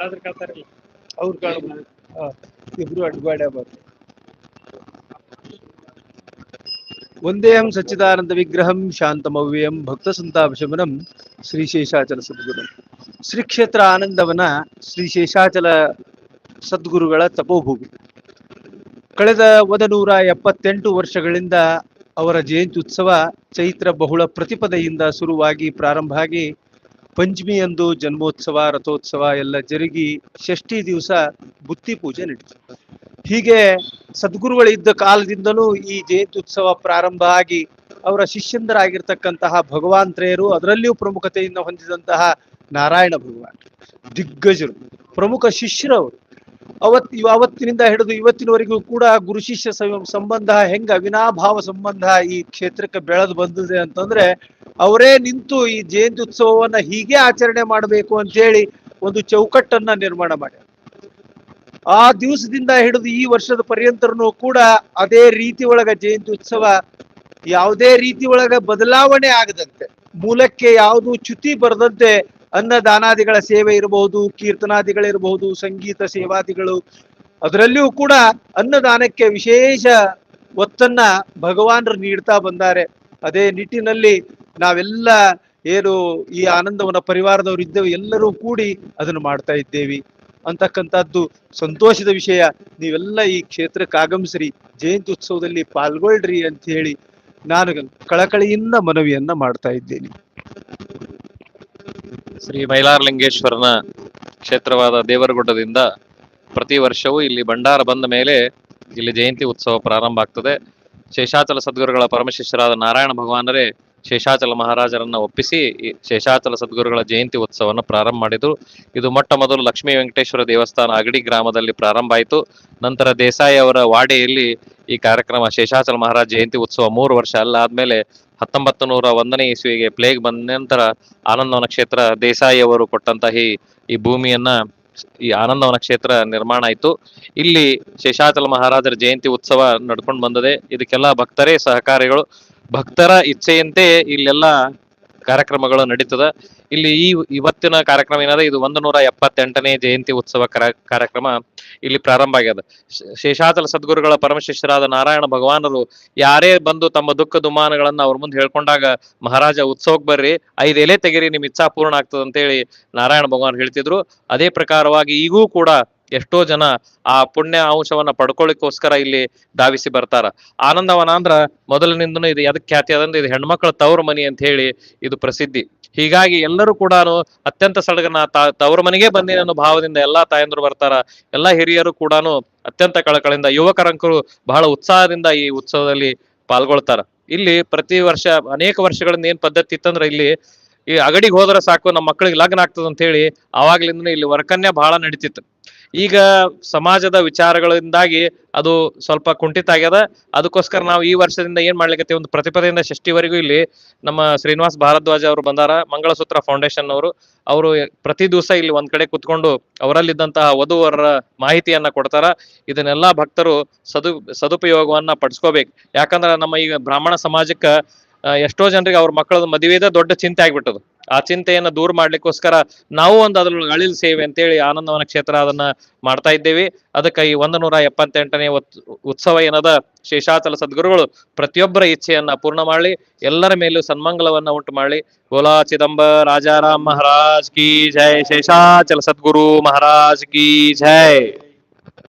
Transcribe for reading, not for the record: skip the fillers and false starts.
ಅವ್ರು ಕಾಣಬಹುದು. ಇಬ್ರು ಅಡ್ಗಾಡೆ ಬರ್ತಾರೆ. ವಂದೇಹಂ ಸಚ್ಚಿದಾನಂದ ವಿಗ್ರಹಂ ಶಾಂತಮವ್ಯಯಂ ಭಕ್ತ ಸಂತಾಪಶಮನಂ ಶ್ರೀ ಶೇಷಾಚಲ ಸದ್ಗುರು. ಶ್ರೀ ಕ್ಷೇತ್ರ ಆನಂದವನ ಶ್ರೀ ಶೇಷಾಚಲ ಸದ್ಗುರುಗಳ ತಪೋಭೂಮಿ. ಕಳೆದ 178 ವರ್ಷಗಳಿಂದ ಅವರ ಜಯಂತಿ ಉತ್ಸವ ಚೈತ್ರ ಬಹುಳ ಪ್ರತಿಪದೆಯಿಂದ ಶುರುವಾಗಿ ಪ್ರಾರಂಭ ಆಗಿ ಪಂಚಮಿಯಂದು ಜನ್ಮೋತ್ಸವ, ರಥೋತ್ಸವ ಎಲ್ಲ ಜರುಗಿ ಷಷ್ಠಿ ದಿವಸ ಬುತ್ತಿ ಪೂಜೆ ನಡೀತು. ಹೀಗೆ ಸದ್ಗುರುಗಳಿದ್ದ ಕಾಲದಿಂದಲೂ ಈ ಜಯಂತಿ ಉತ್ಸವ ಪ್ರಾರಂಭ ಆಗಿ ಅವರ ಶಿಷ್ಯಂದರಾಗಿರ್ತಕ್ಕಂತಹ ಭಗವಾನ್ತ್ರೇಯರು, ಅದರಲ್ಲಿಯೂ ಪ್ರಮುಖತೆಯನ್ನು ಹೊಂದಿದಂತಹ ನಾರಾಯಣ ಭಗವಾನ್ ದಿಗ್ಗಜರು, ಪ್ರಮುಖ ಶಿಷ್ಯರವರು. ಅವತ್ತಿನಿಂದ ಹಿಡಿದು ಇವತ್ತಿನವರೆಗೂ ಕೂಡ ಗುರು ಶಿಷ್ಯ ಸಂಬಂಧ ಹೆಂಗ ಅವಿನಾಭಾವ ಸಂಬಂಧ ಈ ಕ್ಷೇತ್ರಕ್ಕೆ ಬೆಳೆದು ಬಂದಿದೆ ಅಂತಂದ್ರೆ, ಅವರೇ ನಿಂತು ಈ ಜಯಂತಿ ಉತ್ಸವವನ್ನ ಹೀಗೆ ಆಚರಣೆ ಮಾಡಬೇಕು ಅಂತ ಹೇಳಿ ಒಂದು ಚೌಕಟ್ಟನ್ನ ನಿರ್ಮಾಣ ಮಾಡ್ಯಾರ. ಆ ದಿವಸದಿಂದ ಹಿಡಿದು ಈ ವರ್ಷದ ಪರ್ಯಂತರನು ಕೂಡ ಅದೇ ರೀತಿ ಒಳಗ ಜಯಂತಿ ಉತ್ಸವ ಯಾವುದೇ ರೀತಿ ಒಳಗ ಬದಲಾವಣೆ ಆಗದಂತೆ, ಮೂಲಕ್ಕೆ ಯಾವುದು ಚ್ಯುತಿ ಬರದಂತೆ ಅನ್ನದಾನಾದಿಗಳ ಸೇವೆ ಇರಬಹುದು, ಕೀರ್ತನಾದಿಗಳಿರಬಹುದು, ಸಂಗೀತ ಸೇವಾದಿಗಳು, ಅದರಲ್ಲಿಯೂ ಕೂಡ ಅನ್ನದಾನಕ್ಕೆ ವಿಶೇಷ ಒತ್ತನ್ನ ಭಗವಾನರು ನೀಡ್ತಾ ಬಂದಾರೆ. ಅದೇ ನಿಟ್ಟಿನಲ್ಲಿ ನಾವೆಲ್ಲ ಏನು ಈ ಆನಂದವನ ಪರಿವಾರದವರು ಇದ್ದೇವೆ, ಎಲ್ಲರೂ ಕೂಡಿ ಅದನ್ನು ಮಾಡ್ತಾ ಇದ್ದೇವೆ ಅಂತಕ್ಕಂಥದ್ದು ಸಂತೋಷದ ವಿಷಯ. ನೀವೆಲ್ಲ ಈ ಕ್ಷೇತ್ರಕ್ಕೆ ಆಗಮಿಸ್ರಿ, ಜಯಂತಿ ಉತ್ಸವದಲ್ಲಿ ಪಾಲ್ಗೊಳ್ರಿ ಅಂತ ಹೇಳಿ ನಾನು ಕಳಕಳಿಯಿಂದ ಮನವಿಯನ್ನ ಮಾಡ್ತಾ ಇದ್ದೇನೆ. ಶ್ರೀ ಮೈಲಾರಲಿಂಗೇಶ್ವರನ ಕ್ಷೇತ್ರವಾದ ದೇವರಗುಡ್ಡದಿಂದ ಪ್ರತಿ ವರ್ಷವೂ ಇಲ್ಲಿ ಭಂಡಾರ ಬಂದ ಮೇಲೆ ಇಲ್ಲಿ ಜಯಂತಿ ಉತ್ಸವ ಪ್ರಾರಂಭ ಆಗ್ತದೆ. ಶೇಷಾಚಲ ಸದ್ಗುರುಗಳ ಪರಮಶಿಷ್ಯರಾದ ನಾರಾಯಣ ಭಗವಾನರೇ ಶೇಷಾಚಲ ಮಹಾರಾಜರನ್ನ ಒಪ್ಪಿಸಿ ಶೇಷಾಚಲ ಸದ್ಗುರುಗಳ ಜಯಂತಿ ಉತ್ಸವವನ್ನು ಪ್ರಾರಂಭ ಮಾಡಿದ್ರು. ಇದು ಮೊಟ್ಟ ಮೊದಲು ಲಕ್ಷ್ಮೀ ವೆಂಕಟೇಶ್ವರ ದೇವಸ್ಥಾನ ಅಗಡಿ ಗ್ರಾಮದಲ್ಲಿ ಪ್ರಾರಂಭ ಆಯಿತು. ನಂತರ ದೇಸಾಯಿ ಅವರ ವಾಡೆಯಲ್ಲಿ ಈ ಕಾರ್ಯಕ್ರಮ ಶೇಷಾಚಲ ಮಹಾರಾಜ ಜಯಂತಿ ಉತ್ಸವ 3 ವರ್ಷ ಅಲ್ಲ ಆದ್ಮೇಲೆ 1901ನೇ ಇಸ್ವಿಗೆ ಪ್ಲೇಗ್ ಬಂದ ನಂತರ ಆನಂದವನ ಕ್ಷೇತ್ರ ದೇಸಾಯಿ ಅವರು ಕೊಟ್ಟಂತಹ ಈ ಭೂಮಿಯನ್ನ ಈ ಆನಂದವನ ಕ್ಷೇತ್ರ ನಿರ್ಮಾಣ ಆಯಿತು. ಇಲ್ಲಿ ಶೇಷಾಚಲ ಮಹಾರಾಜರ ಜಯಂತಿ ಉತ್ಸವ ನಡ್ಕೊಂಡು ಬಂದದೆ. ಇದಕ್ಕೆಲ್ಲ ಭಕ್ತರೇ ಸಹಕಾರಿಗಳು. ಭಕ್ತರ ಇಚ್ಛೆಯಂತೆ ಇಲ್ಲೆಲ್ಲ ಕಾರ್ಯಕ್ರಮಗಳು ನಡೀತದ. ಇಲ್ಲಿ ಇವತ್ತಿನ ಕಾರ್ಯಕ್ರಮ ಏನಾದ್ರೆ ಇದು 178ನೇ ಜಯಂತಿ ಉತ್ಸವ ಕಾರ್ಯಕ್ರಮ ಇಲ್ಲಿ ಪ್ರಾರಂಭ ಆಗ್ಯದ. ಶೇಷಾಚಲ ಸದ್ಗುರುಗಳ ಪರಮಶಿಷ್ಯರಾದ ನಾರಾಯಣ ಭಗವಾನರು ಯಾರೇ ಬಂದು ತಮ್ಮ ದುಃಖ ದುಮಾನಗಳನ್ನ ಅವ್ರ ಮುಂದೆ ಹೇಳ್ಕೊಂಡಾಗ, ಮಹಾರಾಜ ಉತ್ಸವಕ್ಕೆ ಬರ್ರಿ, 5 ಎಲೆ ತೆಗಿರಿ, ನಿಮ್ ಇಚ್ಛಾ ಪೂರ್ಣ ಆಗ್ತದ ಅಂತೇಳಿ ನಾರಾಯಣ ಭಗವಾನ್ ಹೇಳ್ತಿದ್ರು. ಅದೇ ಪ್ರಕಾರವಾಗಿ ಈಗೂ ಕೂಡ ಎಷ್ಟೋ ಜನ ಆ ಪುಣ್ಯ ಅಂಶವನ್ನ ಪಡ್ಕೊಳ್ಳಿಕ್ಕೋಸ್ಕರ ಇಲ್ಲಿ ಧಾವಿಸಿ ಬರ್ತಾರ. ಆನಂದವನ ಅಂದ್ರ ಮೊದಲಿನಿಂದನೂ ಇದು ಎದಕ್ ಖ್ಯಾತಿ ಅದಂದ್ರೆ ಇದು ಹೆಣ್ಮಕ್ಳ ತವ್ರ ಮನಿ ಅಂತ ಹೇಳಿ ಇದು ಪ್ರಸಿದ್ಧಿ. ಹೀಗಾಗಿ ಎಲ್ಲರೂ ಕೂಡ ಅತ್ಯಂತ ಸಡಗರ ತವ್ರ ಮನೆಗೆ ಬಂದಿನ ಅನ್ನೋ ಭಾವದಿಂದ ಎಲ್ಲಾ ತಾಯಂದ್ರು ಬರ್ತಾರ. ಎಲ್ಲಾ ಹಿರಿಯರು ಕೂಡ ಅತ್ಯಂತ ಕಳಕಳಿಂದ, ಯುವಕರಂಕರು ಬಹಳ ಉತ್ಸಾಹದಿಂದ ಈ ಉತ್ಸವದಲ್ಲಿ ಪಾಲ್ಗೊಳ್ತಾರ. ಇಲ್ಲಿ ಪ್ರತಿ ವರ್ಷ ಅನೇಕ ವರ್ಷಗಳಿಂದ ಏನ್ ಪದ್ಧತಿ ಇತ್ತಂದ್ರೆ, ಇಲ್ಲಿ ಈ ಅಗಡಿಗೆ ಹೋದ್ರೆ ಸಾಕು ನಮ್ಮ ಮಕ್ಕಳಿಗೆ ಲಗ್ನ ಆಗ್ತದ ಅಂತ ಹೇಳಿ ಆವಾಗ್ಲಿಂದ ಇಲ್ಲಿ ವರಕನ್ಯಾ ಬಹಳ ನಡೀತಿತ್ತು. ಈಗ ಸಮಾಜದ ವಿಚಾರಗಳಿಂದಾಗಿ ಅದು ಸ್ವಲ್ಪ ಕುಂಠಿತ ಆಗ್ಯದ. ಅದಕ್ಕೋಸ್ಕರ ನಾವು ಈ ವರ್ಷದಿಂದ ಏನ್ ಮಾಡ್ಲಿಕ್ಕೆ ಒಂದು ಪ್ರತಿಪದೆಯಿಂದ ಷಷ್ಠಿವರೆಗೂ ಇಲ್ಲಿ ನಮ್ಮ ಶ್ರೀನಿವಾಸ್ ಭಾರದ್ವಾಜ ಅವರು ಬಂದಾರ, ಮಂಗಳಸೂತ್ರ ಫೌಂಡೇಶನ್ ಅವರು ಪ್ರತಿ ದಿವಸ ಇಲ್ಲಿ ಒಂದ್ ಕಡೆ ಕುತ್ಕೊಂಡು ಅವರಲ್ಲಿದ್ದಂತಹ ವಧುವರರ ಮಾಹಿತಿಯನ್ನ ಕೊಡ್ತಾರ. ಇದನ್ನೆಲ್ಲಾ ಭಕ್ತರು ಸದುಪಯೋಗವನ್ನ ಪಡಿಸ್ಕೋಬೇಕು. ಯಾಕಂದ್ರೆ ನಮ್ಮ ಈಗ ಬ್ರಾಹ್ಮಣ ಸಮಾಜಕ್ಕ ಎಷ್ಟೋ ಜನರಿಗೆ ಅವ್ರ ಮಕ್ಕಳದ ಮದುವೆದ ದೊಡ್ಡ ಚಿಂತೆ ಆಗ್ಬಿಟ್ಟದು. ಆ ಚಿಂತೆಯನ್ನ ದೂರ ಮಾಡ್ಲಿಕ್ಕೋಸ್ಕರ ನಾವು ಒಂದು ಅದ್ರೊಳಗೆ ಅಳಿಲ್ ಸೇವೆ ಅಂತೇಳಿ ಆನಂದವನ ಕ್ಷೇತ್ರ ಅದನ್ನ ಮಾಡ್ತಾ ಇದ್ದೇವೆ. ಅದಕ್ಕೆ ಈ 178ನೇ ಉತ್ಸವ ಏನದ, ಶೇಷಾಚಲ ಸದ್ಗುರುಗಳು ಪ್ರತಿಯೊಬ್ಬರ ಇಚ್ಛೆಯನ್ನ ಪೂರ್ಣ ಮಾಡ್ಲಿ, ಎಲ್ಲರ ಮೇಲೂ ಸನ್ಮಂಗಲವನ್ನ ಉಂಟು ಮಾಡ್ಲಿ. ಗೋಲಾ ಚಿದಂಬರ ರಾಜಾರಾಮ್ ಮಹಾರಾಜ್ ಕಿ ಜೈ, ಶೇಷಾಚಲ ಸದ್ಗುರು ಮಹಾರಾಜ್ ಕಿ ಜೈ.